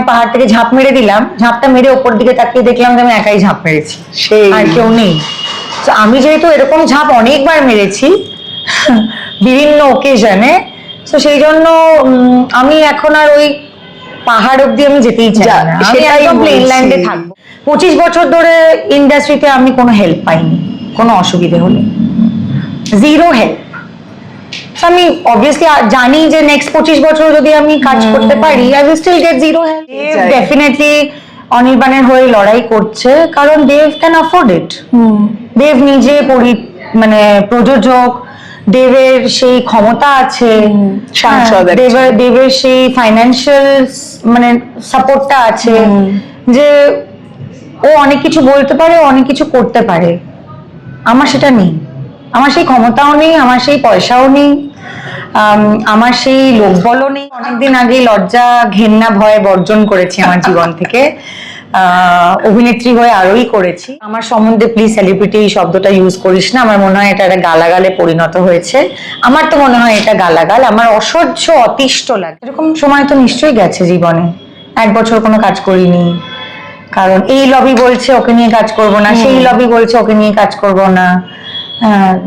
পাহাড় থেকে ঝাঁপ মেরে দিলাম, ঝাঁপটা মেরে ওপর দিকে তাকিয়ে দেখলাম যে আমি একাই ঝাঁপ মেরেছি, আর কেউ নেই। তো আমি যেহেতু এরকম ঝাঁপ অনেকবার মেরেছি বিভিন্ন ওকেশনে, তো সেই জন্য আমি এখন আর ওই পাহাড় অব্দি আমি যেতেই চাই না, আমি একদম প্লেন ল্যান্ডে থাকবো। 25 বছর ধরে ইন্ডাস্ট্রিতে আমি কোনো হেল্প পাইনি, কোনো অসুবিধে হলে জিরো হেল্প। আমি অবভিয়াসলি জানি যে নেক্সট 25 বছর যদি আমি কাজ করতে পারি, I will still get zero help. Definitely অনির্বাণের হয়ে লড়াই করছে, কারণ দেব ক্যান অ্যাফোর্ড ইট। দেব নিজে মানে প্রযোজক, দেবের সেই ক্ষমতা আছে, দেবের সেই ফাইন্যান্সিয়াল মানে সাপোর্টটা আছে যে ও অনেক কিছু বলতে পারে, অনেক কিছু করতে পারে। আমার সেটা নেই, আমার সেই ক্ষমতাও নেই, আমার সেই পয়সাও নেই, আমার সেই লোকবলও নেই। অনেকদিন আগে লজ্জা ঘেন্না ভয় বর্জন করেছি আমার জীবন থেকে, অভিনেত্রী হয়ে আরোই করেছি। আমার সম্বন্ধে প্লিজ সেলিব্রিটি এই শব্দটা ইউজ করিস না, আমার মনে হয় এটা একটা গালাগালে পরিণত হয়েছে। আমার তো মনে হয় এটা গালাগাল, আমার অসহ্য অতিষ্ঠ লাগে। এরকম সময় তো নিশ্চয়ই গেছে জীবনে, 1 বছর কোনো কাজ করিনি, কারণ এই লবি বলছে ওকে নিয়ে কাজ করব না, সেই লবি বলছে ওকে নিয়ে কাজ করব না।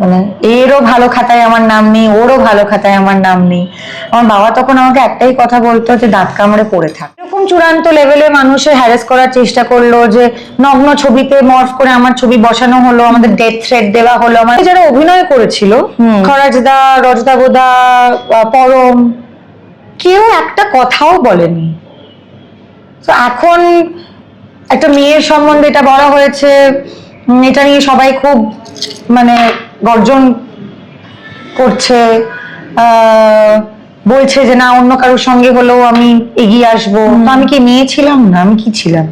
মানে এরও ভালো খাতায় আমার নাম নেই, ওরও ভালো খাতায় আমার নাম নেই। আমার বাবা তখন আমাকে একটাই কথা বলতো যে দাঁত কামড়ে পড়ে থাক। এরকম চূড়ান্ত লেভেলে মানুষের হ্যারাস করার চেষ্টা করলো, যে নগ্ন ছবিতে মর্ফ করে আমার ছবি বসানো হলো, আমাদের ডেথ থ্রেট দেওয়া হলো। মানে যারা অভিনয় করেছিল, খরাজদা, রজদা বোদা, পরম, কেউ একটা কথাও বলেনি। তো এখন একটা মেয়ের সম্বন্ধে এটা বলা হয়েছে, এটা নিয়ে সবাই খুব মানে গর্জন করছে, বলছে যে না অন্য কারোর সঙ্গে হলেও আমি এগিয়ে আসবো। তো আমি কি মেয়ে ছিলাম না, আমি কি ছিলাম?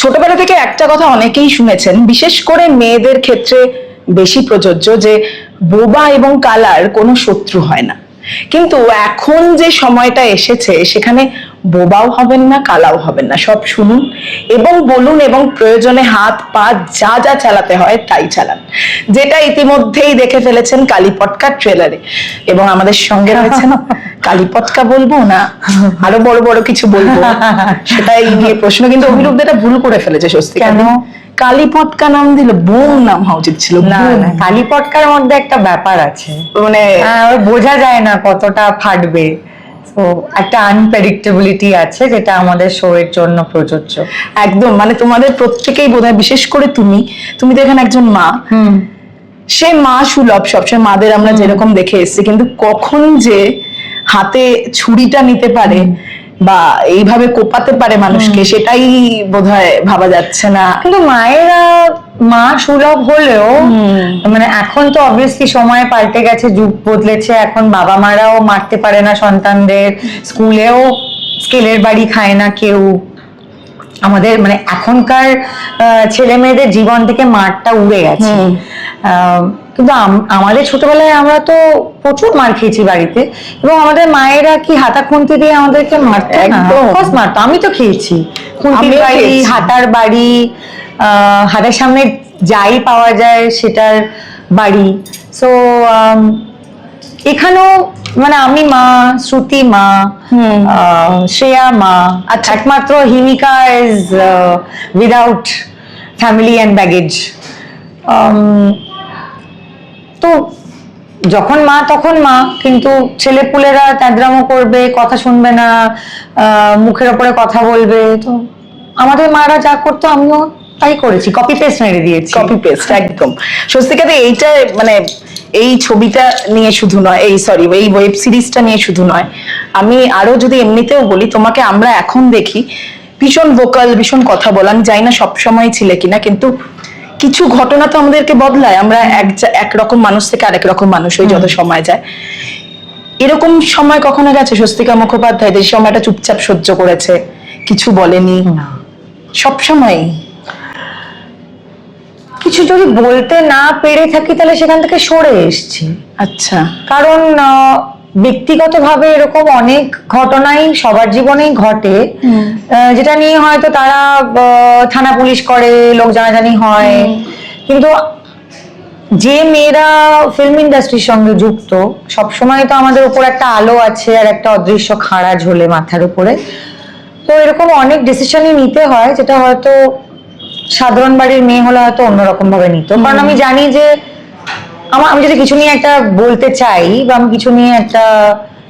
ছোটবেলা থেকে একটা কথা অনেকেই শুনেছেন, বিশেষ করে মেয়েদের ক্ষেত্রে বেশি প্রযোজ্য, যে বোবা এবং কালার কোনো শত্রু হয় না। কিন্তু এখন যে সময়টা এসেছে, সেখানে বোবাও হবেন না, কালাও হবেন না, সব শুনুন এবং বলুন, এবং প্রয়োজনে হাত পা যা যা চালাতে হয় তাই চালান, যেটা ইতিমধ্যেই দেখে ফেলেছেন কালীপটকার ট্রেলারে। এবং আমাদের সঙ্গে রয়েছেন, কালীপটকা বলবো না আরো বড় বড় কিছু বলবো, সেটাই নিয়ে প্রশ্ন। কিন্তু অভিরূপ এটা ভুল করে ফেলেছে স্বস্তিকা। কেন? কালীপটকা নাম দিল, বোম নাম হওয়া উচিত ছিল। না, কালীপটকার মধ্যে একটা ব্যাপার আছে, মানে বোঝা যায় না কতটা ফাটবে। তো একটা আনপ্রেডিক্টেবিলিটি আছে, যেটা আমাদের শো এর জন্য প্রযোজ্য। একদম, মানে তোমাদের প্রত্যেকেই বোধহয়, বিশেষ করে তুমি তো এখানে একজন মা, সে মা সুলভ, সবসময় মাদের আমরা যেরকম দেখে এসেছি, কিন্তু কখন যে হাতে ছুরিটা নিতে পারে বা এইভাবে কোপাতে পারে মানুষকে, সেটাই বোধহয় ভাবা যাচ্ছে না। কিন্তু মায়েরা মা সুলভ হলেও মানে এখন তো অবভিয়াসলি সময় পাল্টে গেছে, যুগ বদলেছে, এখন বাবা মারাও মারতে পারে না সন্তানদের, স্কুলেও স্কেলের বাড়ি খায় না কেউ। আমাদের মানে এখনকার ছেলে মেয়েদের জীবন থেকে মারটা উড়ে গেছে। কিন্তু আমাদের ছোটবেলায় আমরা তো প্রচুর মার খেয়েছি বাড়িতে, এবং আমাদের মায়েরা কি হাতা খুন্তি দিয়ে আমাদেরকে মারতো না? অফকোর্স মারতো, আমি তো খেয়েছি। খুন্তির বাড়ি, হাতার বাড়ি, হাতের সামনে যাই পাওয়া যায় সেটার বাড়ি। সো এখানেও মানে আমি মা, শ্রুতি মা, শ্রেয়া মা, একমাত্র Himika is without family and baggage. তো যখন মা তখন মা, কিন্তু ছেলেপুলেরা ত্যাদ্রামো করবে, কথা শুনবে না, মুখের ওপরে কথা বলবে। তো আমাদের মারা যা করতো আমিও তাই করেছি, কপি পেস্ট মেরে দিয়েছি। কপি পেস্ট, একদম। স্বস্তিকাতে এইটা মানে এই ছবিটা নিয়ে শুধু নয়, এই ওয়েব সিরিজটা নিয়ে শুধু নয়, আমি আরো যদি এমনিতেও বলি, তোমাকে আমরা এখন দেখি ভীষণ ভোকাল, ভীষণ কথা বলান, যাই না সবসময় ছিলে কিনা, কিন্তু কিছু ঘটনা তো আমাদেরকে বদলায়, আমরা একরকম মানুষ থেকে আরেক রকম মানুষ হই যত সময় যায়। এরকম সময় কখনো গেছে স্বস্তিকা মুখোপাধ্যায় যে সময়টা চুপচাপ সহ্য করেছে, কিছু বলেনি? না, সব সময় কিছু যদি বলতে না পেরে থাকি তাহলে সেখান থেকে সরে এসছি। আচ্ছা, কারণ ব্যক্তিগতভাবে এরকম অনেক ঘটনাই সবার জীবনেই ঘটে, যেটা নিয়ে হয়তো তারা থানা পুলিশ করে, লোক জানাজানি হয়, কিন্তু যে মেয়েরা ফিল্ম ইন্ডাস্ট্রির সঙ্গে যুক্ত, সবসময় তো আমাদের উপর একটা আলো আছে আর একটা অদৃশ্য খাড়া ঝোলে মাথার উপরে। তো এরকম অনেক ডিসিশনই নিতে হয়, যেটা হয়তো সাধারণ বাড়ির মেয়ে হলে হয়তো অন্যরকম ভাবে নিত। কারণ আমি জানি যে আমি যদি কিছু নিয়ে একটা বলতে চাই বা আমি কিছু নিয়ে একটা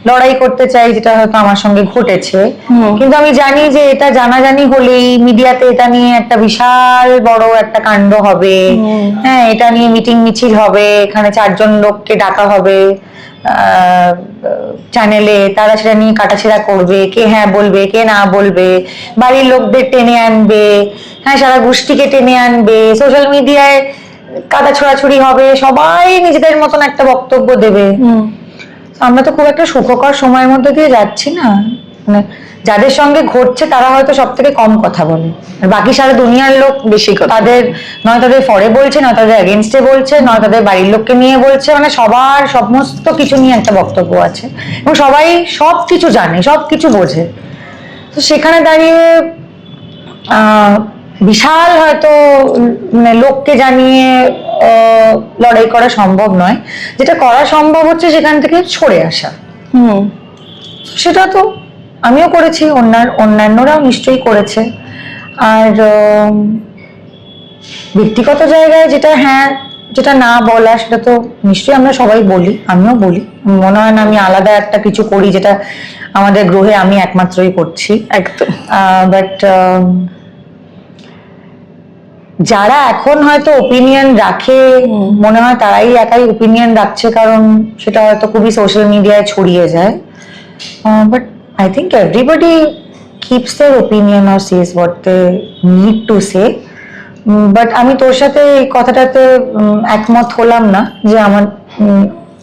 লড়াই করতে চাই, যেটা হয়তো আমার সঙ্গে ঘটেছে, কিন্তু আমি জানি যে এটা জানাজানি হলেই মিডিয়াতে এটা নিয়ে একটা বিশাল বড় একটা কাণ্ড হবে। হ্যাঁ, এটা নিয়ে মিটিং মিছিল হবে, এখানে 4 জন লোককে ডাকা হবে চ্যানেলে, তারা সেটা নিয়ে কাটাছেড়া করবে, কে হ্যাঁ বলবে কে না বলবে, বাড়ির লোকদের টেনে আনবে, হ্যাঁ সারা গোষ্ঠীকে টেনে আনবে, সোশ্যাল মিডিয়ায় কাদা ছোড়াছুড়ি হবে, সবাই নিজেদের মতন একটা বক্তব্য দেবে। আমরা তো খুব একটা সুখকর সময়ের মধ্যে দিয়ে যাচ্ছি না। মানে যাদের সঙ্গে ঘটছে তারা হয়তো সব থেকে কম কথা বলে, আর বাকি সারা দুনিয়ার লোক বেশি কথা। তাদের নয় তাদের ফরে বলছে, নয় তাদের এগেনস্টে বলছে, নয় তাদের বাড়ির লোককে নিয়ে বলছে, মানে সবার সমস্ত কিছু নিয়ে একটা বক্তব্য আছে এবং সবাই সব কিছু জানে, সব কিছু বোঝে। তো সেখানে দাঁড়িয়ে বিশাল হয়তো মানে লোককে জানিয়ে লড়াই করা সম্ভব নয়। যেটা করা সম্ভব হচ্ছে সেখান থেকে সরে আসা। সেটা তো আমিও করেছি, অন্যান্যরাও নিশ্চয়ই করেছে। আর ব্যক্তিগত জায়গায় যেটা না বলা, সেটা তো নিশ্চয়ই আমরা সবাই বলি, আমিও বলি। মনে হয় না আমি আলাদা একটা কিছু করি যেটা আমাদের গ্রহে আমি একমাত্রই করছি। একদম। বাট যারা এখন হয়তো ওপিনিয়ন রাখে, মনে হয় তারাই একাই ওপিনিয়ন রাখছে, কারণ সেটা হয়তো খুবই সোশ্যাল মিডিয়ায় ছড়িয়ে যায়। But I think everybody keeps their opinion or says what they need to say. But আমি তোর সাথে এই কথাটাতে একমত হলাম না যে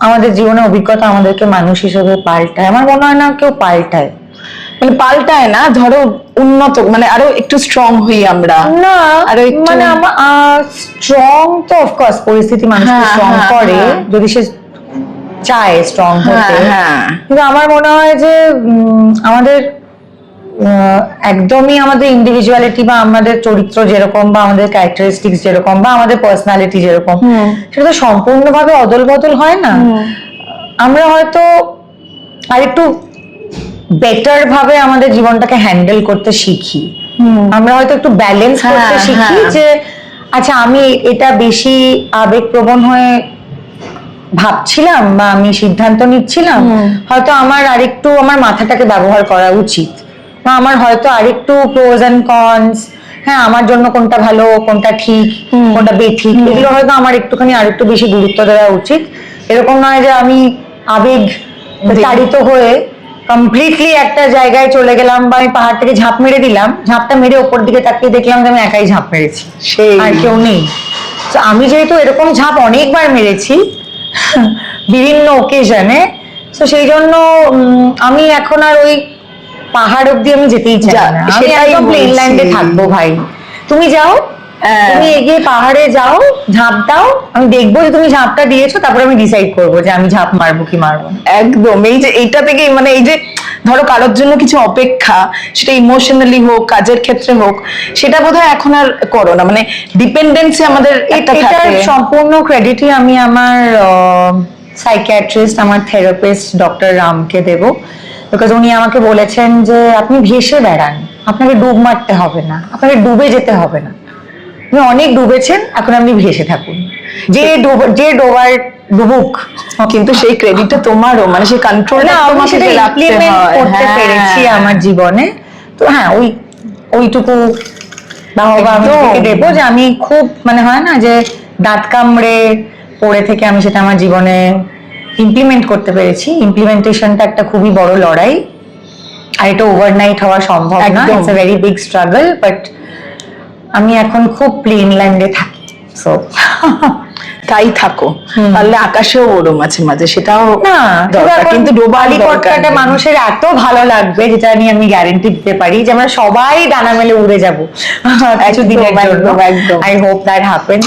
আমাদের জীবনে অভিজ্ঞতা আমাদেরকে মানুষ হিসেবে পাল্টায়। আমার মনে হয় না কেউ পাল্টায়। মানে পাল্টায় না, ধরো উন্নত মানে আরো একটু স্ট্রং হই আমরা না, আরো একটু মানে স্ট্রং তো অফকোর্স পরিস্থিতি মানুষকে স্ট্রং করে যদি সে চায় স্ট্রং হতে। কিন্তু আমার মনে হয় যে আমাদের একদমই আমাদের ইন্ডিভিজুয়ালিটি বা আমাদের চরিত্র যেরকম বা আমাদের ক্যারেক্টারিস্টিক্স যেরকম বা আমাদের পার্সোনালিটি যেরকম, সেটা তো সম্পূর্ণভাবে অদল বদল হয় না। আমরা হয়তো আরেকটু বেটার ভাবে আমাদের জীবনটাকে হ্যান্ডেল করতে শিখি। আমরা হয়তো একটু ব্যালেন্স করতে শিখি যে আচ্ছা আমি এটা বেশি আবেগপ্রবণ হয়ে ভাবছিলাম বা আমি সিদ্ধান্ত নিচ্ছিলাম, হয়তো আমার আরেকটু আমার মাথাটাকে ব্যবহার করা উচিত, বা আমার হয়তো আরেকটু প্রোজ এন্ড কনস, হ্যাঁ আমার জন্য কোনটা ভালো কোনটা ঠিক কোনটা বেঠিক, এগুলো হয়তো আমার একটুখানি আরেকটু বেশি গুরুত্ব দেওয়া উচিত। এরকম নয় যে আমি আবেগ তাড়িত হয়ে কমপ্লিটলি একটা জায়গায় চলে গেলাম বা আমি পাহাড় থেকে ঝাঁপ মেরে দিলাম, ঝাঁপটা মেরে ওপর দিকে তাকিয়ে দেখলাম যে আমি একাই ঝাঁপ মেরেছি, আর কেউ নেই। তো আমি যেহেতু এরকম ঝাঁপ অনেকবার মেরেছি বিভিন্ন ওকেশনে, তো সেই জন্য আমি এখন আর ওই পাহাড় অব্দি আমি যেতেই চাই না, আমি একদম প্লেন ল্যান্ডে থাকবো। ভাই তুমি যাও, তুমি এগিয়ে পাহাড়ে যাও, ঝাঁপ দাও, আমি দেখবো যে তুমি ঝাঁপটা দিয়েছো, তারপর আমি ডিসাইড করবো যে আমি ঝাঁপ মারবো কি মারবো। একদম। এই যে এইটা থেকে মানে এই যে ধরো কারোর জন্য কিছু অপেক্ষা, সেটা ইমোশনালি হোক কাজের ক্ষেত্রে হোক, সেটা বোধহয় এখন আর করো না। মানে ডিপেন্ডেন্সি আমাদের একটা থাকে। এটার সম্পূর্ণ ক্রেডিটই আমি আমার সাইকিয়াট্রিস্ট, আমার থেরাপিস্ট ডক্টর রামকে দেব। বিকজ উনি আমাকে বলেছেন যে আপনি ভেসে বেড়ান, আপনাকে ডুব মারতে হবে না, আপনাকে ডুবে যেতে হবে না, আপনি অনেক ডুবেছেন, এখন আপনি ভেসে থাকুন, যে ডোবার ডুবুক। কিন্তু সেই ক্রেডিটটা তোমারও, মানে সেই কন্ট্রোলটা আমি সেটা ইমপ্লিমেন্ট করতে পেরেছি আমার জীবনে। তো হ্যাঁ ওইটুকু বাহবা আমি তোকে দেবো যে আমি খুব মানে হয় না যে দাঁত কামড়ে পড়ে থেকে আমি সেটা আমার জীবনে ইমপ্লিমেন্ট করতে পেরেছি। ইমপ্লিমেন্টেশনটা একটা খুবই বড় লড়াই, আর এটা ওভারনাইট হওয়া সম্ভব না, it's a very big struggle. But আমি এখন খুব প্লেন ল্যান্ডে থাকি, সো তাই থাকো, পারলে আকাশেও ওড়ো মাঝে মাঝে, সেটাও না দরকার। কিন্তু ডোবালি পটকাটা মানুষের এত ভালো লাগবে, যেটা নিয়ে আমি গ্যারান্টি দিতে পারি যে আমরা সবাই ডানা মেলে উড়ে যাবো কিছু দিনের জন্য। I hope that happens.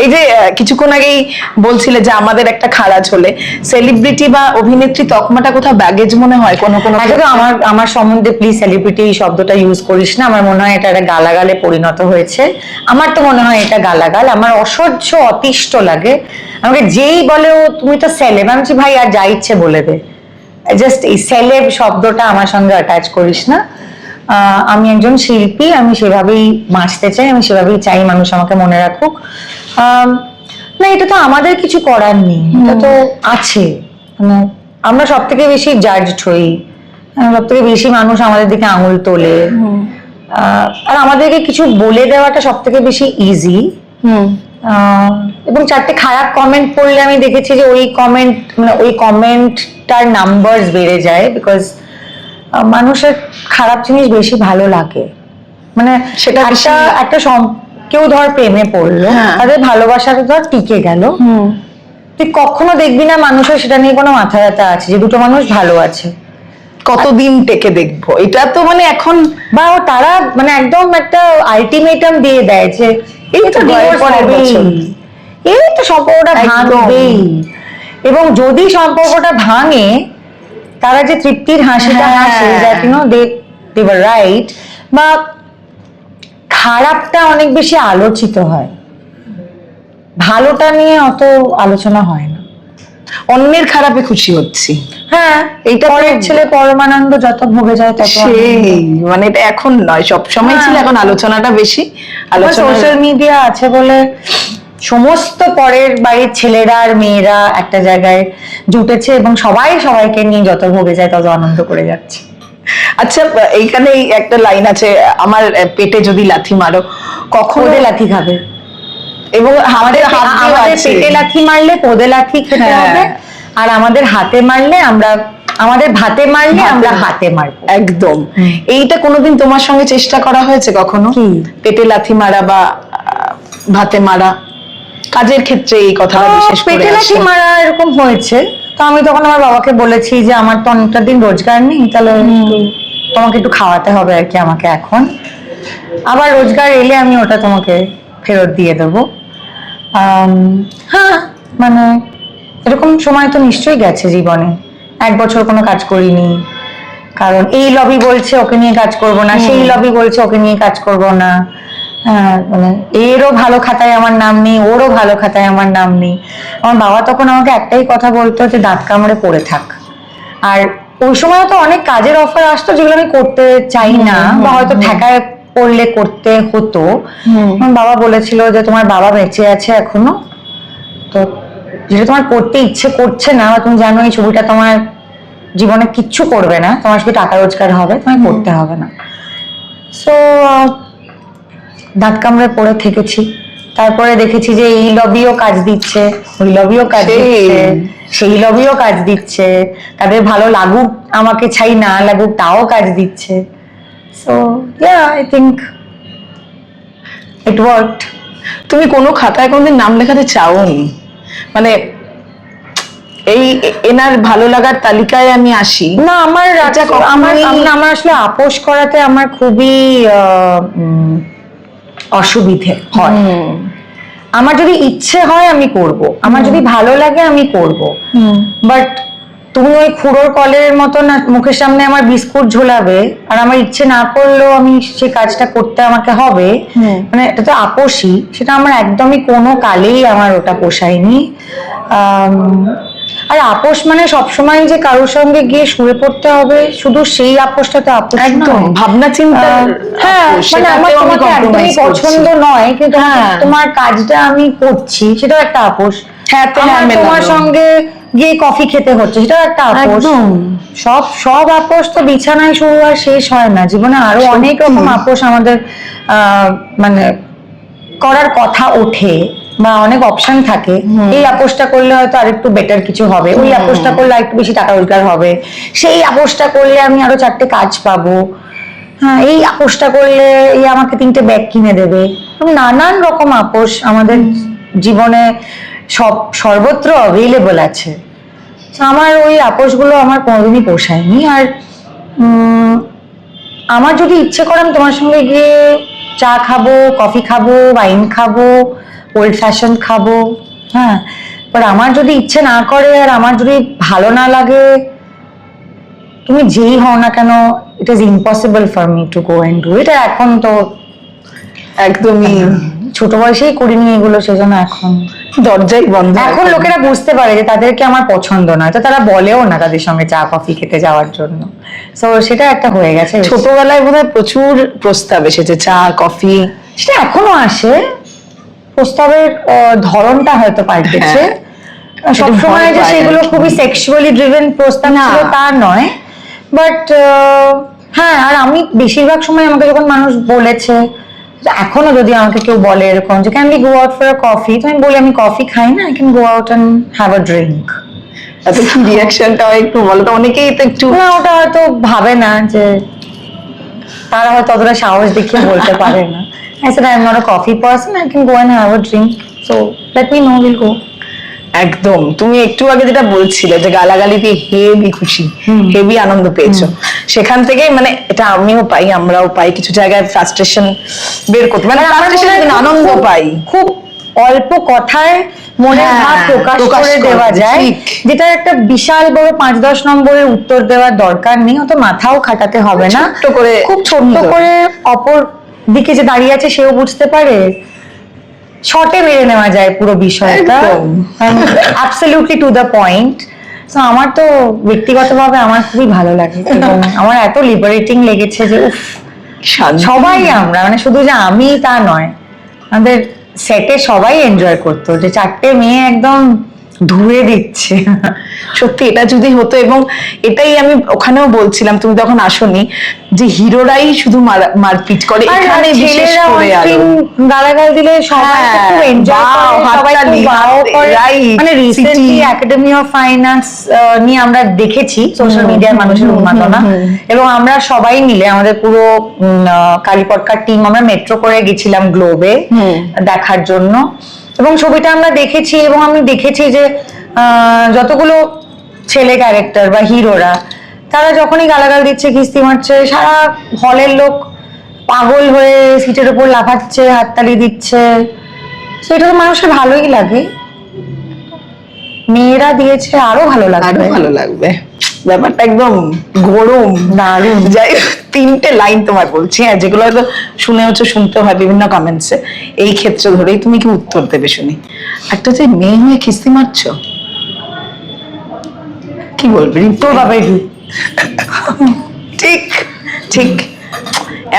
এই যে কিছুক্ষণ আগেই বলছিলে যে আমাদের একটা খারাজ হলে সেলিব্রিটি বা অভিনেত্রী তকমাটা কোথাও ব্যাগেজ মনে হয় কোনো কোনো আচ্ছা, তো আমার সম্বন্ধে প্লিজ সেলিব্রিটি এই শব্দটা ইউজ করিস না। আমার মনে হয় এটা একটা গালাগালে পরিণত হয়েছে। আমার তো মনে হয় এটা গালাগাল। আমার অসহ্য অতিষ্ঠ লাগে। আমাকে যেই বলে ও তুমি তো সেলেব, আমি বলছি ভাই আর যা ইচ্ছে বলে দে, জাস্ট এই সেলেব শব্দটা আমার সঙ্গে অ্যাটাচ করিস না। আমি একজন শিল্পী, আমি সেভাবেই বাঁচতে চাই, আমি সেভাবেই চাই মানুষ আমাকে মনে রাখুক। না, এটা তো আমাদের কিছু করার নেই, এটা তো আছে। মানে আমরা সব থেকে বেশি জাজড হই, সব থেকে বেশি মানুষ আমাদের দিকে আঙুল তোলে, আর আমাদেরকে কিছু বলে দেওয়াটা সব থেকে বেশি ইজি। এবং চারটে খারাপ কমেন্ট পড়লে আমি দেখেছি যে ওই কমেন্ট, মানে ওই কমেন্টটার নাম্বারস বেড়ে যায়, বিকজ মানুষের খারাপ জিনিস বেশি ভালো লাগে। মানে সেটা একটা কেউ ধর প্রেমে পড়লো, তাদের ভালোবাসাটা ধর টিকে গেল, তুই কখনো দেখবি না মানুষের সেটা নিয়ে কোনো মাথা ব্যথা আছে যে দুটো মানুষ ভালো আছে। কতদিন টেকে দেখবো, এটা তো মানে এখন বা তারা মানে একদম একটা আলটিমেটাম দিয়ে দেয় যে এই তো ডিভোর্স হবেই, এই তো সম্পর্কটা ভাঙবেই। এবং যদি সম্পর্কটা ভাঙে, তারা যে তৃপ্তির হাসিটা হাসে, that you know they were right, বা খারাপটা অনেক বেশি আলোচিত হয়, ভালোটা নিয়ে অত আলোচনা হয় না। অন্যের খারাপে খুশি হচ্ছি, হ্যাঁ, এইটা পরের ছেলে পরমানন্দ, যত ভোগে যায় তত সেই, মানে এটা এখন নয়, সব সময় ছিল, এখন আলোচনাটা বেশি। সোশ্যাল মিডিয়া আছে বলে সমস্ত পরের বাড়ির ছেলেরা আর মেয়েরা একটা জায়গায় জুটেছে এবং সবাই সবাইকে নিয়ে যত ভোগে যায় তত আনন্দ করে যাচ্ছে। আচ্ছা, এইখানে একটা লাইন আছে, আমার পেটে যদি লাথি মারো, কখন লাথি খাবে, এবং আমাদের পেটে লাথি মারলে পদে লাথি খেতে হবে, আর আমাদের হাতে মারলে আমাদের ভাতে মারলে আমরা হাতে মারবো। একদম। এইটা কোনোদিন তোমার সঙ্গে চেষ্টা করা হয়েছে কখনো, পেটে লাথি মারা বা ভাতে মারা? কাজের ক্ষেত্রে এই কথাটা বিশেষ করে পেটে লাথি মারা এরকম হয়েছে। তো আমি তখন আমার বাবাকে বলেছি যে আমার তো অনেকটা দিন রোজগার নেই, তাহলে তোমাকে একটু খাওয়াতে হবে আর কি আমাকে এখন, আবার রোজগার এলে আমি ওটা তোমাকে ফেরত দিয়ে দেবো। হ্যাঁ, মানে এরকম সময় তো নিশ্চয়ই গেছে জীবনে। 1 বছর কোনো কাজ করিনি, কারণ এই লবি বলছে ওকে নিয়ে কাজ করব না, সেই লবি বলছে ওকে নিয়ে কাজ করব না। মানে এরও ভালো খাতায় আমার নাম নেই, ওরও ভালো খাতায় আমার নাম নেই। আমার বাবা তখন আমাকে একটাই কথা বলতো যে দাঁত কামড়ে পড়ে থাক। আর ওই সময় তো অনেক কাজের অফার আসতো যেগুলো আমি করতে চাই না, বা হয়তো ঠেকায় পড়লে করতে হতো। আমার বাবা বলেছিল যে তোমার বাবা বেঁচে আছে এখনো, তো যেটা তোমার করতে ইচ্ছে করছে না, বা তুমি জানো এই ছবিটা তোমার জীবনে কিচ্ছু করবে না, তোমার শুধু টাকা রোজগার হবে, তোমায় করতে হবে না। সো দাঁত কামড়ে পড়ে থেকেছি। তারপরে দেখেছি যে এই লবিও কাজ দিচ্ছে, ওই লবিও কাজ দিচ্ছে, সেই লবিও কাজ দিচ্ছে, তাদের ভালো লাগুক আমাকে ছাই না লাগুক তাও কাজ দিচ্ছে। So yeah, I think it worked. তুমি কোনো খাতায় কোনোদিন নাম লেখাতে চাওনি? মানে এই এনার ভালো লাগার তালিকায় আমি আসি না, আমার আসলে আপোষ করাতে আমার খুবই অসুবিধে হয়। আমার যদি ইচ্ছে হয় আমি করব, আমার যদি ভালো লাগে আমি করব, বাট তুমি ওই খুঁড়োর কলের মতন মুখের সামনে আমার বিস্কুট ঝোলাবে, আর আমার ইচ্ছে না করলেও আমি সেই কাজটা করতে আমাকে হবে, মানে এটা তো আপোষই। সেটা আমার একদমই কোনো কালেই আমার ওটা পোষায়নি। আর আপোষ মানে সবসময় যে কারোর সঙ্গে গিয়ে শুয়ে পড়তে হবে, শুধু সেই আপোষটা তো আপোষ একদম ভাবনা চিন্তা। হ্যাঁ, মানে আমার তোমাকে একদমই পছন্দ নয়, কিন্তু তোমার কাজটা আমি করছি, সেটাও একটা আপোষ। হ্যাঁ, তোমার সঙ্গে গিয়ে কফি খেতে হচ্ছে, সেটাও একটা আপোষ। সব আপোষ তো বিছানায় শুরু আর শেষ হয় না, জীবনে আরো অনেক রকম আপোষ আমাদের মানে করার কথা ওঠে, বা অনেক অপশন থাকে। এই আপোষটা করলে হয়তো আরেকটু বেটার কিছু হবে, ওই আপোষটা করলে আরেকটু বেশি টাকা রোজগার হবে, সেই আপোষটা করলে আমি আরো 4টে কাজ পাবো, হ্যাঁ, এই আপোষটা করলে এই আমাকে 3টে ব্যাগ কিনে দেবে। নানান রকম আপোষ আমাদের জীবনে সর্বত্র অ্যাভেলেবল আছে। আমার ওই আপোষগুলো আমার কোনোদিনই পোষায়নি। আর আমার যদি ইচ্ছে করে আমি তোমার সঙ্গে গিয়ে চা খাবো, কফি খাবো, ওয়াইন খাবো, ওল্ড ফ্যাশন খাবো। হ্যাঁ, বাট আমার যদি ইচ্ছে না করে আর আমার যদি ভালো না লাগে, তুমি যেই হও না কেন, it is impossible for me to go and do it. এখন তো একদমই ছোট বয়সেই করিনি এগুলো, সেজন্য এখন দরজাই বন্ধ। এখন লোকেরা বুঝতে পারে যে তাদেরকে আমার পছন্দ নয়, তো তারা বলেও না তাদের সঙ্গে চা কফি খেতে যাওয়ার জন্য। তো সেটা একটা হয়ে গেছে। ছোটবেলায় বোধহয় প্রচুর প্রস্তাব এসেছে চা কফি, সেটা এখনো আসে, প্রস্তাবের ধরনটা হয়তো পাল্টেছে। সবসময় যে সেগুলো খুবই সেক্সুয়ালি ড্রিভেন প্রস্তাব ছিল তা নয়, বাট হ্যাঁ। আর আমি বেশিরভাগ সময় আমাকে যখন মানুষ বলেছে, এখনো যদি আমাকে কেউ বলে এরকম যে can we go out for a coffee, তো আমি বলি আমি কফি খাই না, I can go out and have a drink. তাতে কি রিঅ্যাকশনটা একটু বলো তো, অনেকেই তো একটু না, ওটা হয়তো ভাবে না যে, তারা হয়তো অতটা সাহস দেখিয়ে বলতে পারে না। I said I'm not a coffee person, I can go and have a drink, so let me know, we'll go. একদম। তুমি একটু আগে যেটা বলছিলে যে গালাগালি দিয়ে হেভি খুশি, হেভি আনন্দ পেয়েছো, সেখান থেকে মানে এটা আমিও পাই, আমরাও পাই কিছু জায়গায় ফ্রাস্ট্রেশন বের করতে, মানে আনন্দ পাই। খুব অল্প কথায় মনের ভাব প্রকাশ করে দেওয়া যায়, যেটা একটা বিশাল বড় 5-10 নম্বরের উত্তর দেওয়ার দরকার নেই, অত মাথাও খাটাতে হবে না। ছোট্ট করে, খুব ছোট্ট করে অপর দিকে যে দাঁড়িয়ে আছে সেও বুঝতে পারে, শর্টে মেরে নেওয়া যায় পুরো বিষয়টা, অ্যাবসলিউটলি টু দ্য পয়েন্ট। তো আমার তো ব্যক্তিগতভাবে আমার খুবই ভালো লাগে এবং আমার এত লিবারেটিং লেগেছে যে উফ, সবাই আমরা মানে শুধু যে আমি তা নয়, আমাদের সেটে সবাই এনজয় করতো, যে 4টে মেয়ে একদম ধুয়ে দিচ্ছে। সত্যি এটা যদি হতো, এবং এটাই আমি ওখানেও বলছিলাম, তুমি তখন আসোনি, যে হিরোরাই শুধু মারপিট করে, এখানে বিশেষ করে গালাগাল দিলে সবাই খুব এনজয় করে, সবাই খুব ওয়াও করে। মানে recently academy of fine arts নিয়ে আমরা দেখেছি সোশ্যাল মিডিয়ার মানুষের উন্মাদনা, এবং আমরা সবাই মিলে আমাদের পুরো কালীপটকার টিম আমরা মেট্রো করে গেছিলাম গ্লোবে দেখার জন্য, এবং ছবিটা আমরা দেখেছি। এবং আমি দেখেছি যে যতগুলো ছেলে ক্যারেক্টার বা হিরোরা, তারা যখনই গালাগাল দিচ্ছে, কিস্তি মারছে, সারা হলের লোক পাগল হয়ে সিটের উপর লাফাচ্ছে, হাততালি দিচ্ছে। সেটা তো মানুষের ভালোই লাগে, মেয়েরা দিয়েছে আরো ভালো লাগবে, আরো ভালো লাগবে। ব্যাপারটা একদম গরম, দারুণ। যাই 3টে লাইন তোমার বলছি, হ্যাঁ, যেগুলো হয়তো শুনতে হয় বিভিন্ন কমেন্টসে, এই ক্ষেত্রে ধরেই তুমি কি উত্তর দেবে শুনি। একটা যে মেয়ে হয়ে খিস্তি মারছো, কি বলবি তোর বাবাই ঠিক ঠিক,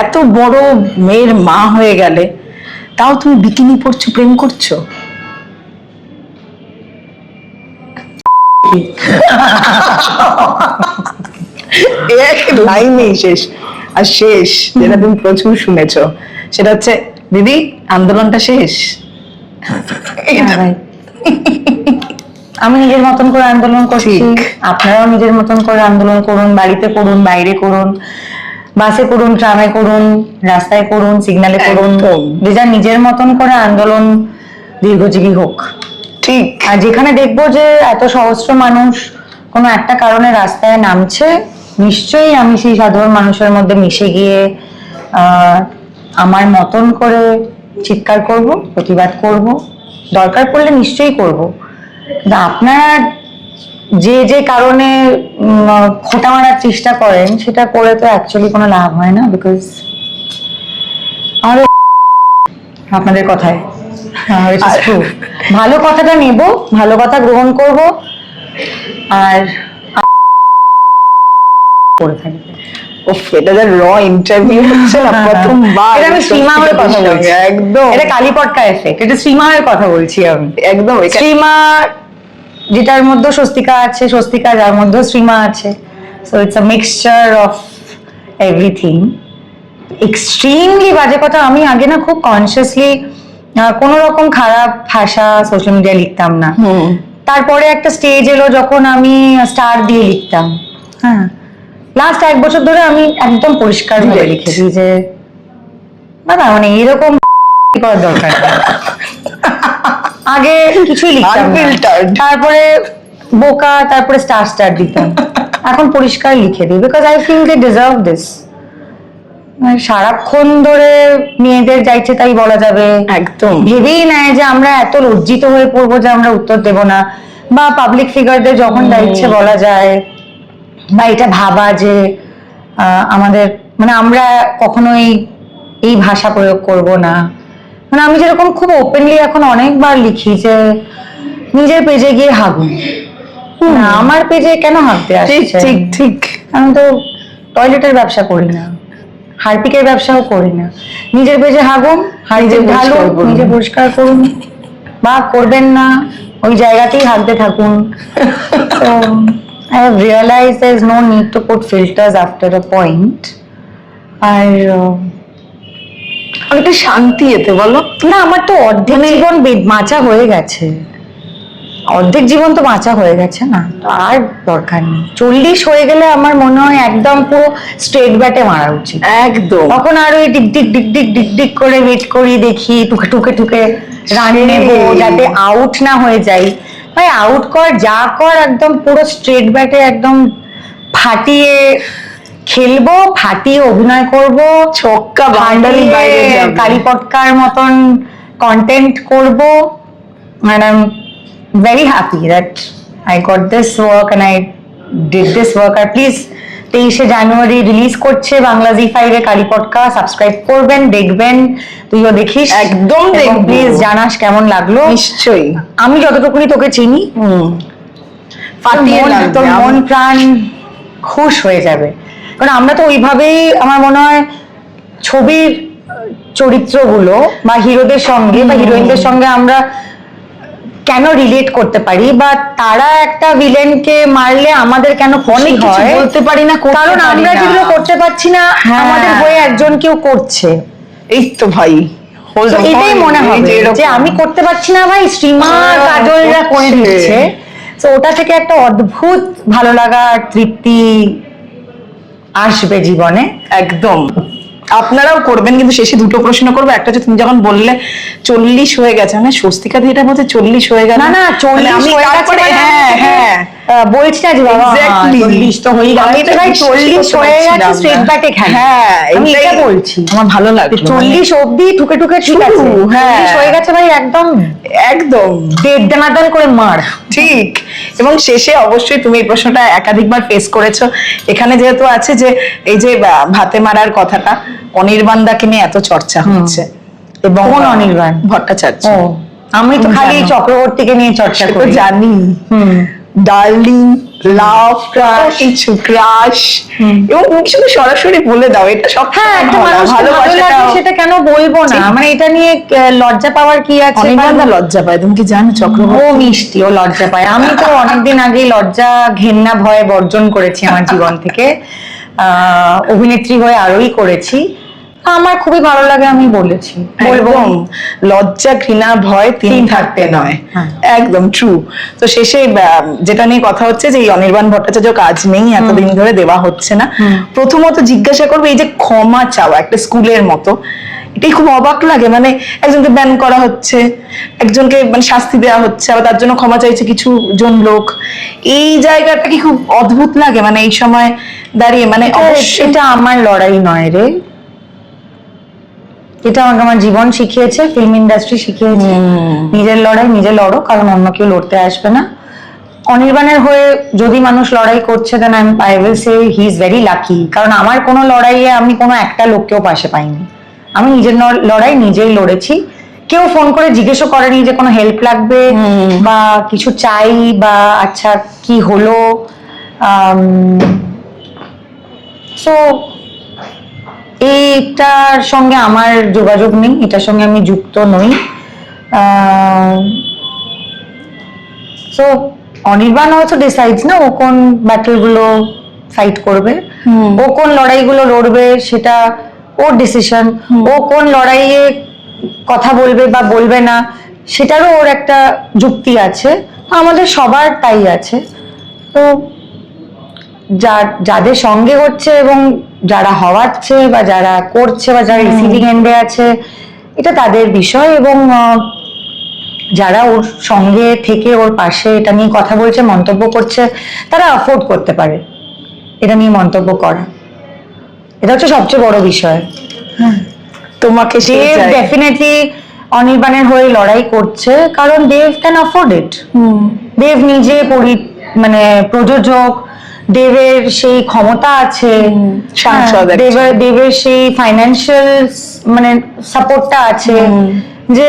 এত বড় মেয়ের মা হয়ে গেলে তাও তুমি বিকিনি পরছো, প্রেম করছো। এক লাইনেই শেষ। আর শেষ যেটা তুমি প্রচুর শুনেছো, সেটা হচ্ছে দিদি আন্দোলনটা শেষ। আমি নিজের মতন করে আন্দোলন করছি, আপনারাও নিজের মতন করে আন্দোলন করুন, বাড়িতে করুন, বাইরে করুন, বাসে করুন, ট্রামে করুন, রাস্তায় করুন, সিগন্যালে করুন, যে যার নিজের মতন করে আন্দোলন দীর্ঘজীবী হোক। ঠিক। আর যেখানে দেখবো যে এত সহস্র মানুষ কোনো একটা কারণে রাস্তায় নামছে, নিশ্চয়ই আমি সেই সাধারণ মানুষের মধ্যে মিশে গিয়ে আমার মতন করে চিৎকার করব, প্রতিবাদ করব, দরকার পড়লে নিশ্চয়ই করব। কিন্তু আপনারা যে যে কারণে খোঁটা মারার চেষ্টা করেন, সেটা করে তো অ্যাকচুয়ালি কোনো লাভ হয় না, বিকজ আমাদের আপনাদের কথায় ভালো কথাটা নেব, ভালো কথা গ্রহণ করব, আর করে থাকবে। এটা যে র ইন্টারভিউ হচ্ছে না প্রথমবার, এটা আমি শ্রীমার কথা বলছি, একদম এটা কালীপটকা এফেক্ট, এটা শ্রীমার কথা বলছি আমি, একদম। শ্রীমা যেটার মধ্যে স্বস্তিকা আছে, স্বস্তিকা যার মধ্যে শ্রীমা আছে, so it's a mixture of everything. Extremely বাজে কথা, আমি আগে না খুব কনসিয়াসলি কোন রকম খারাপ ভাষা সোশ্যাল মিডিয়ায় লিখতাম না। তারপরে একটা স্টেজ এলো যখন আমি স্টার দিয়ে লিখতাম। হ্যাঁ, লাস্ট 1 বছর ধরে আমি একদম পরিষ্কার ভাবে লিখেছি যে দাদা মানে এরকম করার দরকার নেই। আগে কিছুই লিখতাম না, তারপরে বোকা, তারপরে স্টার দিতাম, এখন পরিষ্কার লিখে দিই, because I feel they deserve this. সারাক্ষণ ধরে মেয়েদের যাইছে তাই বলা যাবে, একদম ভেবেই নেয় যে আমরা এত লজ্জিত হয়ে পড়বো যে আমরা উত্তর দেব না, বা পাবলিক ফিগারদের যখন যাইছে বলা যায়, বা এটা ভাবা যে আমাদের মানে আমরা কখনোই এই ভাষা প্রয়োগ করব না। মানে আমি যেরকম খুব ওপেনলি এখন অনেকবার লিখি যে নিজের পেজে গিয়ে হাগুন, না আমার পেজে কেন হাঁকতে ঠিক আসছে? ঠিক ঠিক। আমি তো টয়লেটের ব্যবসা করি না, হারপিকের ব্যবসাও করি না। নিজের পেজে হাগুন, হারপিক ঢালুন, নিজে পরিষ্কার করুন, বা করবেন না ওই জায়গাতেই হাঁকতে থাকুন। So I have realized there is no need to put filters after a point. আর অনেকটা শান্তি এতে, বলো না, আমার তো অর্ধেক জীবন বাঁচা হয়ে গেছে, অর্ধেক জীবন তো বাঁচা হয়ে গেছে না, তো আর দরকার নেই। 40 হয়ে গেলে আমার মনে হয় একদম পুরো স্ট্রেট ব্যাটে মারা উচিত। একদম। তখন আর ওই ডিক ডিক ডিক ডিক ডিক ডিক করে ওয়েট করি, দেখি টুকে টুকে টুকে রান নেবো যাতে আউট না হয়ে যাই। ভাই আউট কর যা কর, একদম পুরো স্ট্রেট ব্যাটে একদম ফাটিয়ে খেলবো, ফাটিয়ে অভিনয় করবো, ছক্কা বাউন্ডারি বাইরে যাবে, কালীপটকার মতন কন্টেন্ট করবো। and I'm very happy that I got this work and I did this work. আর প্লিজ 23শে জানুয়ারি রিলিজ করছে বাংলা জি5 এ কালীপটকা, সাবস্ক্রাইব করবেন, দেখবেন, তুইও দেখিস, একদম দেখবো, প্লিজ জানাস কেমন লাগলো। নিশ্চয়ই। আমি যতটুকুনি তোকে চিনি, ফাটিয়ে তোর মন প্রাণ খুশ হয়ে যাবে, কারণ আমরা তো ওইভাবেই আমার মনে হয় ছবির চরিত্রগুলো বা হিরোদের সঙ্গে বা হিরোইনদের সঙ্গে আমরা কেন রিলেট করতে পারি, বা তারা একটা ভিলেনকে মারলে আমাদের কেন অনেক কিছু বলতে পারি না, কারণ আমরা যেগুলো করতে পারছি না আমাদের হয়ে একজন কেউ করছে। এই তো ভাই এটাই মনে হবে যে আমি করতে পারছি না, ভাই শ্রীমা কাজলরা করে দিচ্ছে, তো ওটা থেকে একটা অদ্ভুত ভালো লাগা আর তৃপ্তি আসবে জীবনে। একদম। আপনারাও করবেন, কিন্তু শেষে দুটো প্রশ্ন করবো। একটা হচ্ছে তুমি যখন বললে 40 হয়ে গেছে, মানে স্বস্তিকা দিয়ে এটা বলতে 40 হয়ে গেল, না না 40 হয়ে গেছে, হ্যাঁ হ্যাঁ বলছি না যে বাবা 40 তো হয়ে গেল, আমি তো ভাই 40 হয়ে গেছে স্ট্রেট ব্যাটে খেলা, হ্যাঁ আমি এটা বলছি, আমার ভালো লাগলো। 40 অবধি ঠুকে ঠুকে ঠিক আছে, 40 হয়ে গেছে ভাই একদম একদম দেড় দানাদান করে মার। ঠিক। এবং শেষে অবশ্যই তুমি এই প্রশ্নটা একাধিকবার ফেস করেছো, এখানে যেহেতু আছে যে এই যে ভাতে মারার কথাটা, অনির্বাণদাকে নিয়ে এত চর্চা হচ্ছে, এবং কোন অনির্বাণ? ভট্টাচার্য। আমি তো খালি চক্রবর্তীকে নিয়ে চর্চা করি, জানি। ডার্লিং, লাভ, কিছু ক্রাশ, এবং তুমি শুধু সরাসরি বলে দাও, এটা সব একটা মানুষ ভালোবাসা, সেটা কেন বলবো না, মানে এটা নিয়ে লজ্জা পাওয়ার কি আছে? অনির্বাণদা লজ্জা পায়, তুমি কি জানো? চক্রবর্তী ও মিষ্টি, ও লজ্জা পায়। আমি তো অনেকদিন আগেই লজ্জা ঘেন্না ভয় বর্জন করেছি আমার জীবন থেকে, অভিনেত্রী হয়ে আরোই করেছি, আমার খুবই ভালো লাগে, আমি বলেছি বলবো। লজ্জা ঘৃণা ভয় তিন থাকতে নয়, একদম ট্রু। তো শেষে যেটা নিয়ে কথা হচ্ছে যে এই অনির্বাণ ভট্টাচার্য কাজ নেই, এতদিন ধরে দেওয়া হচ্ছে না। প্রথমত জিজ্ঞাসা করবো, এই যে ক্ষমা চাওয়া একটা স্কুলের মতো, এটাই খুব অবাক লাগে। মানে একজনকে ব্যান করা হচ্ছে, একজনকে মানে শাস্তি দেওয়া হচ্ছে, আবার তার জন্য ক্ষমা চাইছে কিছু জন লোক, এই জায়গাটা কি খুব অদ্ভুত লাগে মানে এই সময় দাঁড়িয়ে? মানে এটা আমার লড়াই নয় রে, এটা আমাকে আমার জীবন শিখিয়েছে, ফিল্ম ইন্ডাস্ট্রি শিখিয়েছে, নিজের লড়াই নিজে লড়ো, কারণ অন্য কেউ লড়তে আসবে না। অনির্বাণের হয়ে যদি মানুষ লড়াই করছে, then I will say he is very lucky, কারণ আমার কোনো লড়াইয়ে আমি কোনো একটা লোককেও পাশে পাইনি, আমি নিজের লড়াই নিজেই লড়েছি। কেউ ফোন করে জিজ্ঞেসও করেনি যে কোনো হেল্প লাগবে বা কিছু চাই, বা আচ্ছা কি হলো। সো এইটার সঙ্গে আমার যোগাযোগ নেই, এটার সঙ্গে আমি যুক্ত নই। সো অনির্বাণ অলসো ডিসাইডস না ও কোন ব্যাটল গুলো ফাইট করবে, ও কোন লড়াইগুলো লড়বে, সেটা ওর ডিসিশন। ও কোন লড়াইয়ে কথা বলবে বা বলবে না, সেটারও ওর একটা যুক্তি আছে, আমাদের সবার তাই আছে। তো যাদের সঙ্গে হচ্ছে এবং যারা হওয়াচ্ছে বা যারা করছে বা যারা রিসিভিং এন্ডে আছে, এটা তাদের বিষয়, এবং যারা ওর সঙ্গে থেকে ওর পাশে এটা নিয়ে কথা বলছে, মন্তব্য করছে, তারা অ্যাফোর্ড করতে পারে এটা নিয়ে মন্তব্য করা। এটা হচ্ছে সবচেয়ে বড় বিষয়। তোমাকে সে দেব ডেফিনেটলি অনির্বাণের হয়ে লড়াই করছে, কারণ দেব ক্যান অ্যাফোর্ড ইট। দেব নিজে মানে প্রযোজক, দেবের সেই ক্ষমতা আছে, সাংসদ একজন। দেবের সেই ফাইন্যান্সিয়াল মানে সাপোর্টটা আছে যে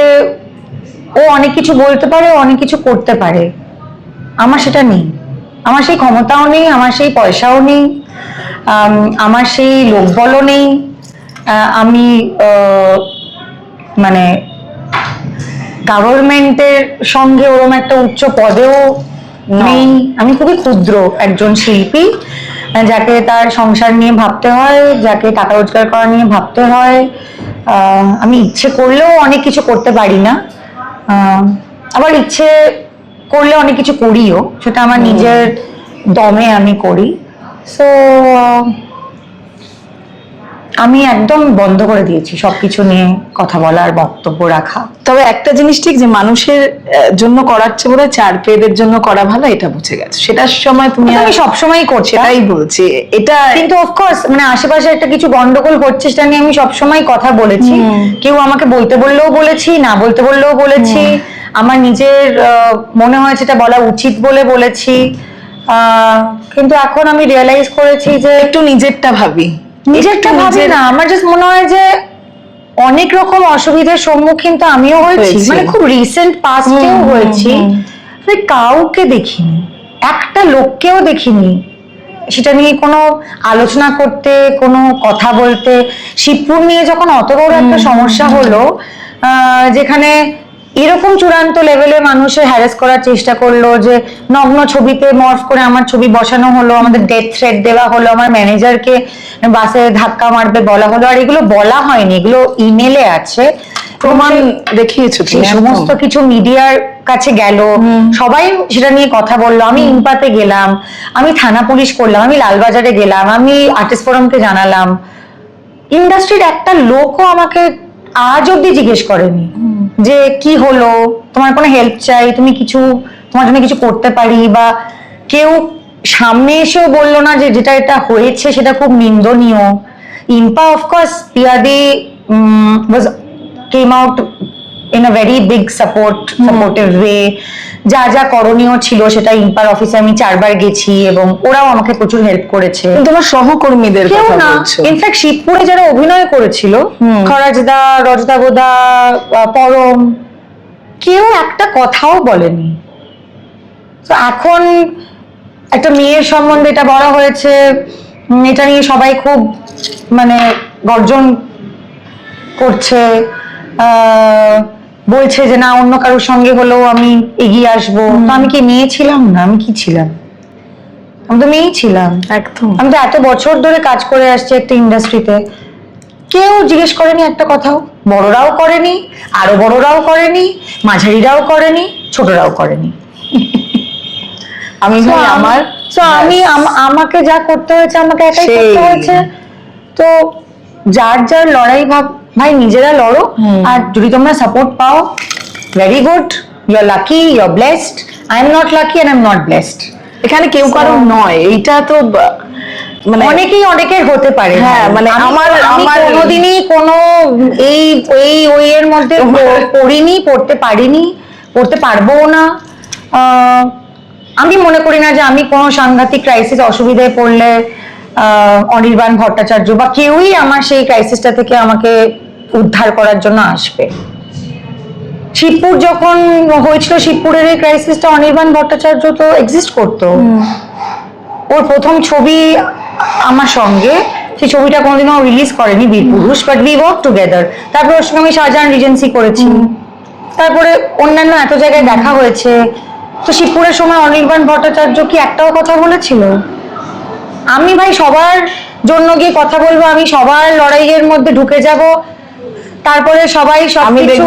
ও অনেক কিছু বলতে পারে, অনেক কিছু করতে পারে। আমার সেটা নেই, আমার সেই ক্ষমতাও নেই, আমার সেই পয়সাও নেই, আমার সেই লোকবলও নেই। আমি মানে গভর্নমেন্টের সঙ্গে ওরকম একটা উচ্চ পদেও নেই। আমি খুবই ক্ষুদ্র একজন শিল্পী, যাকে তার সংসার নিয়ে ভাবতে হয়, যাকে টাকা রোজগার করা নিয়ে ভাবতে হয়। আমি ইচ্ছে করলেও অনেক কিছু করতে পারি না, আবার ইচ্ছে করলে অনেক কিছু করিও, সেটা আমার নিজের দমে আমি করি। সো আমি একদম বন্ধ করে দিয়েছি সবকিছু নিয়ে কথা বলার, বক্তব্য রাখা। তবে একটা জিনিস ঠিক, যে মানুষের জন্য করার চেয়ে বোধহয় চার পেয়েদের জন্য করা ভালো, এটা বুঝে গেছে। সেটার সময় তুমি, আমি সবসময় করছি, তাই বলছি এটা। কিন্তু অফকোর্স মানে আশেপাশে একটা কিছু গন্ডগোল করছে, সেটা নিয়ে আমি সবসময় কথা বলেছি। কেউ আমাকে বলতে বললেও বলেছি, না বলতে বললেও বলেছি। আমার নিজের মনে হয়েছে এটা বলা উচিত বলে বলেছি। কিন্তু এখন আমি রিয়েলাইজ করেছি যে একটু নিজেরটা ভাবি, নিজেরটা ভাবি না। আমার জাস্ট মনে হয় যে অনেক রকম অসুবিধার সম্মুখীন তো আমিও হয়েছি, মানে খুব রিসেন্ট পাস্টেও হয়েছি। কাউকে দেখিনি, একটা লোককেও দেখিনি সেটা নিয়ে কোনো আলোচনা করতে, কোনো কথা বলতে। শিবপুর নিয়ে যখন অত বড় একটা সমস্যা হলো, যেখানে এরকম চূড়ান্ত লেভেলে মানুষের হ্যারাস করার চেষ্টা করলো, যে নগ্ন ছবিতে মর্ফ করে আমার ছবি বসানো হলো, আমাদের ডেথ থ্রেট দেওয়া হলো, আমার ম্যানেজারকে বাসে ধাক্কা মারবে বলা হলো। আর এগুলো বলা হয়নি, এগুলো ইমেলে আছে, প্রমাণ দেখিয়েছো। সেই সমস্ত কিছু মিডিয়ার কাছে গেল, সবাই সেটা নিয়ে কথা বললো। আমি ইম্পাতে গেলাম, আমি থানা পুলিশ করলাম, আমি লালবাজারে গেলাম, আমি আর্টিস্ট ফোরামকে জানালাম। ইন্ডাস্ট্রির একটা লোকও আমাকে আজ অব্দি জিজ্ঞেস করেনি যে কি হলো, তোমার কোনো হেল্প চাই, তুমি কিছু, তোমার জন্য কিছু করতে পারি, বা কেউ সামনে এসেও বললো না যে যেটা এটা হয়েছে সেটা খুব নিন্দনীয়। ইম্পা অফকোর্স পিয়াদি came out in a very big supportive way. যা যা করণীয় ছিল সেটা ইম্পার অফিসে আমি 4 বার গেছি, এবং ওরাও আমাকে প্রচুর হেল্প করেছে। তোমার সহকর্মীদের কথা বলছো? ইনফ্যাক্ট শিবপুরে যারা অভিনয় করেছিল, খরাজদা, রজদা গোদা, পরম, কেউ একটা কথাও বলেনি। তো এখন একটা মেয়ের সম্বন্ধে এটা বলা হয়েছে, এটা নিয়ে সবাই খুব মানে গর্জন করছে, বলছে যে না অন্য কারোর সঙ্গে হলেও আমি এগিয়ে আসবো। তো আমি কি মেয়ে ছিলাম না? আমি কি ছিলাম? আমি তো মেয়েই ছিলাম। একদম। আমি তো এত বছর ধরে কাজ করে আসছি একটা ইন্ডাস্ট্রিতে, কেউ জিজ্ঞেস করেনি একটা কথাও। বড়রাও করেনি, আরো বড়রাও করেনি, মাঝারিরাও করেনি, ছোটরাও করেনি। আমি আমাকে যা করতে হয়েছে আমাকে একাই করতে হয়েছে। তো যার যার লড়াই ভাই নিজেরা লড়ো। আর যদি তোমরা সাপোর্ট পাও, very good, you are lucky, you are blessed. I am not lucky and I am not blessed. এখানে কেউ কারো নয়, এইটা তো মানে অনেকেই অনেকের হতে পারে। হ্যাঁ, মানে আমার কোনোদিনই কোনো ওই এর মধ্যে পড়িনি, পড়তে পারিনি, পড়তে পারবো না। আমি মনে করি না যে আমি কোনো সাংঘাতিক ক্রাইসিস, অসুবিধায় পড়লে অনির্বাণ ভট্টাচার্য বা কেউই আমার সেই ক্রাইসিসটা থেকে আমাকে উদ্ধার করার জন্য আসবে। শিবপুর যখন হয়েছিল, শিবপুরের এই ক্রাইসিসটা, অনির্বাণ ভট্টাচার্য তো এক্সিস্ট করতো। ওর প্রথম ছবি আমার সঙ্গে, সেই ছবিটা কোনোদিনও রিলিজ করেনি বীরপুরুষ, বাট উই ওয়ার্ক টুগেদার। তারপর ওর সঙ্গে আমি শাহজাহান রিজেন্সি করেছি, তারপরে অন্যান্য এত জায়গায় দেখা হয়েছে। তো শিবপুরের সময় অনির্বাণ ভট্টাচার্য কি একটাও কথা বলেছিল? আমি ভাই সবার জন্য গিয়ে কথা বলবো, আমি সবার লড়াইয়ের মধ্যে ঢুকে যাব, তারপরে সবাই সবকিছু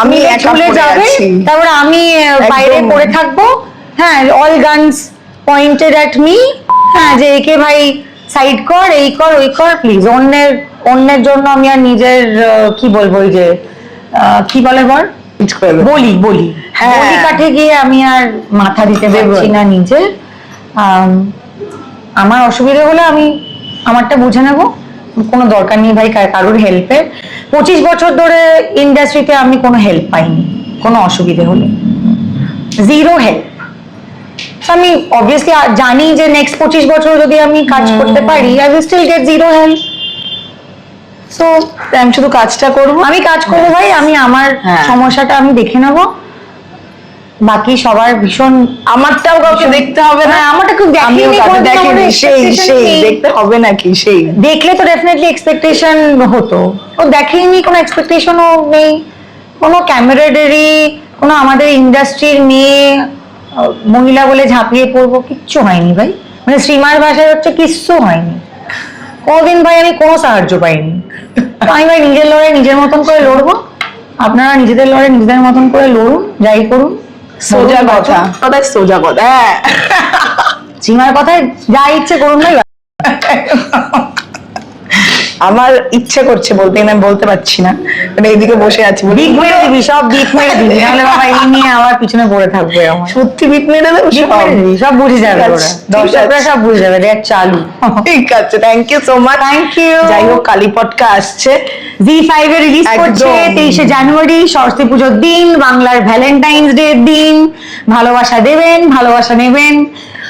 আমি চলে যাবে, তারপরে আমি বাইরে পড়ে থাকবো। হ্যাঁ, all guns pointed at me. হ্যাঁ, যে একে ভাই সাইড কর, এই কর, ওই কর, প্লিজ। অন্যের জন্য আমি আর নিজের কি বলবো, ওই যে কি বলে বল, বলি কাঠে গিয়ে আমি আর মাথা দিতে পারছি না নিজে। আমার অসুবিধা হলে আমি আমারটা বুঝে নেব, কোনো দরকার নেই ভাই কারোর হেল্পের। 25 বছর ধরে ইন্ডাস্ট্রিতে আমি কোনো হেল্প পাইনি, কোনো অসুবিধে হলে জিরো হেল্প। আমি অবভিয়াসলি জানি যে নেক্সট 25 বছর যদি আমি কাজ করতে পারি, I will still get zero help. তো আমি শুধু কাজটা করবো, আমি কাজ করবো ভাই, আমি আমার হ্যাঁ। সমস্যাটা আমি দেখে নেবো, বাকি সবার ভীষণ আমারটাও কাউকে দেখতে হবে না, হ্যাঁ, আমারটা কেউ দেখেনি, আমিও কাউকে কোনোদিন দেখিনি, আমাদের সেই expectation নেই। দেখতে হবে নাকি, সেই দেখলে তো ডেফিনেটলি এক্সপেকটেশন হতো, ও দেখেনি, কোনো এক্সপেকটেশনও নেই, কোনো ক্যামেরাডারি, কোনো আমাদের ইন্ডাস্ট্রির মেয়ে মহিলা বলে ঝাঁপিয়ে পড়বো, কিচ্ছু হয়নি ভাই। মানে শ্রীমার ভাষায় হচ্ছে কিচ্ছু হয়নি কোনোদিন ভাই, আমি কোনো সাহায্য পাইনি। তো আমি ভাই নিজের লড়াই নিজের মতন করে লড়বো, আপনারা নিজেদের লড়াই নিজেদের মতন করে লড়ুন, যাই করুন। সোজা কথা, কথায় সোজা কথা। হ্যাঁ, শ্রীমার কথায় যা ইচ্ছে করুন ভাই। আমার ইচ্ছে করছে বলতে, কিন্তু আমি বলতে পারছি না, মানে এইদিকে বসে আছি, বিট মেরে দিবি, সব বিট মেরে দিবি, নাহলে বাবা এই নিয়ে আমার পিছনে পড়ে থাকবে আমার। সত্যি বিট মেরে দেবো, বিট মেরে দিবি, সব বুঝে যাবে ঠিক ওরা, আছে, দর্শকরা সব বুঝে যাবে, দেখ চালু। ঠিক আছে, thank you so much. Thank you. যাই হোক, কালী পটকা আসছে, জি5 এ রিলিজ করছে একদম। 23শে জানুয়ারি, সরস্বতী পুজোর দিন, বাংলার ভ্যালেন্টাইন্স ডে দিন। ভালোবাসা দেবেন, ভালোবাসা নেবেন,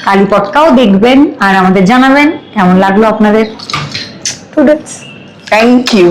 কালী পটকাও দেখবেন, আর আমাদের জানাবেন কেমন লাগলো আপনাদের। Thank you.